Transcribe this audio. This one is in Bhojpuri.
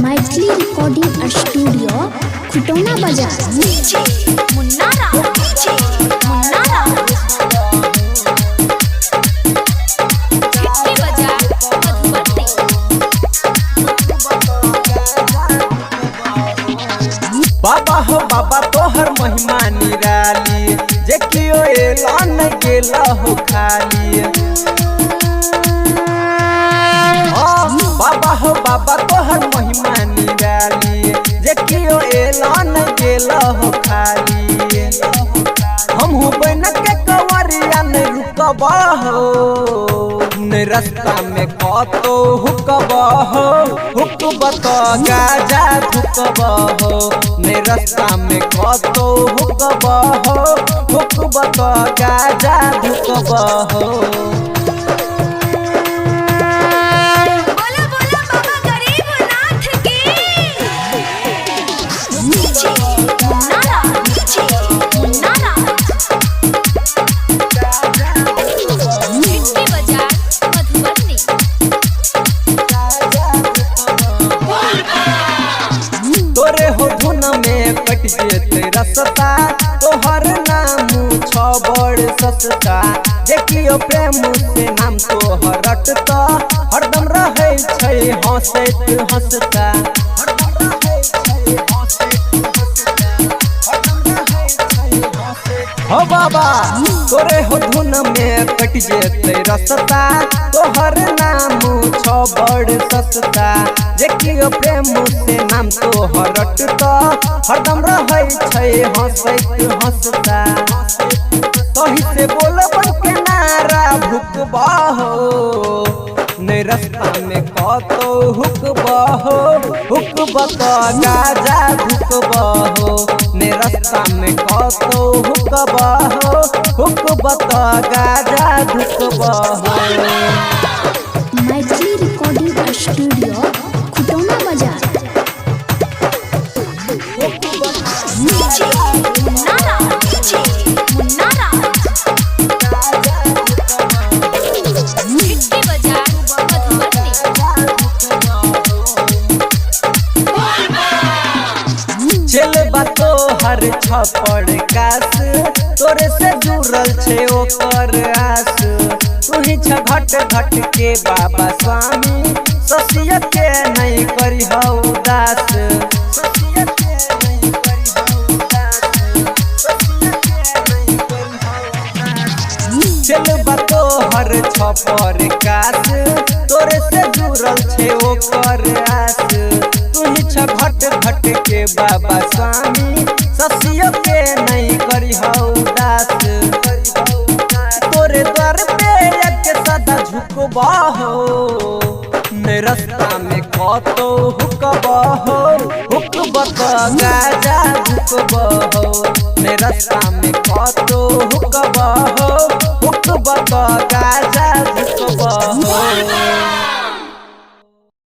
मैथिली रिकॉर्डिंग स्टूडियो खुटौना बाजार। बाबा हो बाबा तोहर महिमा निराली, जे कियो एलान गेला हो खाली। बाबा हो बाबा तोहर महिमा निराली, जे कियो एलान गेला हो खाली। हमहू बन के कंवरिया न रुकबा हो, न रास्ता में कतो हुकबा हो, हुकबा तो गाजा धुकबा हो। न रास्ता में कतो हुकबा हो, हुकबा तो गाजा धुकबा हो। तोरे हो धुन में कट जेते रसता, तोहर नाम छ बड़ सस्ता। देखियो प्रेम से नाम तोहर रटता, हरदम रहे छै हंसैत हंसता। हो बाबा तोरे हो धुन में कट जेते रसता, तोहर नाम छ बड़ सस्ता। देखियो प्रेम से नाम तोहर रटता, हरदम रहे छै हंसैत हंसता। तोही से बोलबन के नारा भुकबा हो, ने रास्ता में कतो हुकबा हो, हुकबा तो गाजा धुकबा हो। ने रास्ता में कतो हुकबा हो, हुकबा तो गाजा धुकबा हो। मैथिली रिकॉर्डिंग स्टूडियो खुटौना बाजार। चलबा तोहर छपड़ कास, तोरे से जुड़ल छे ओकर आस। तुही छ घट घट के बाबा स्वामी, ससिया के नहीं करी हो उदास। चलबा तोहर छपड़ कास, तोरे से जुड़ल छे ओकर आस। तुही छ घट घट के बाबा स्वामी, ससिया के नहीं करी हो उदास। तोरे द्वार पे एक सदा झुकबा हो, ने रास्ता में कतो हुकबा हो, हुकबा तो गाजा धुकबा हो। ने रास्ता में कतो हुकबा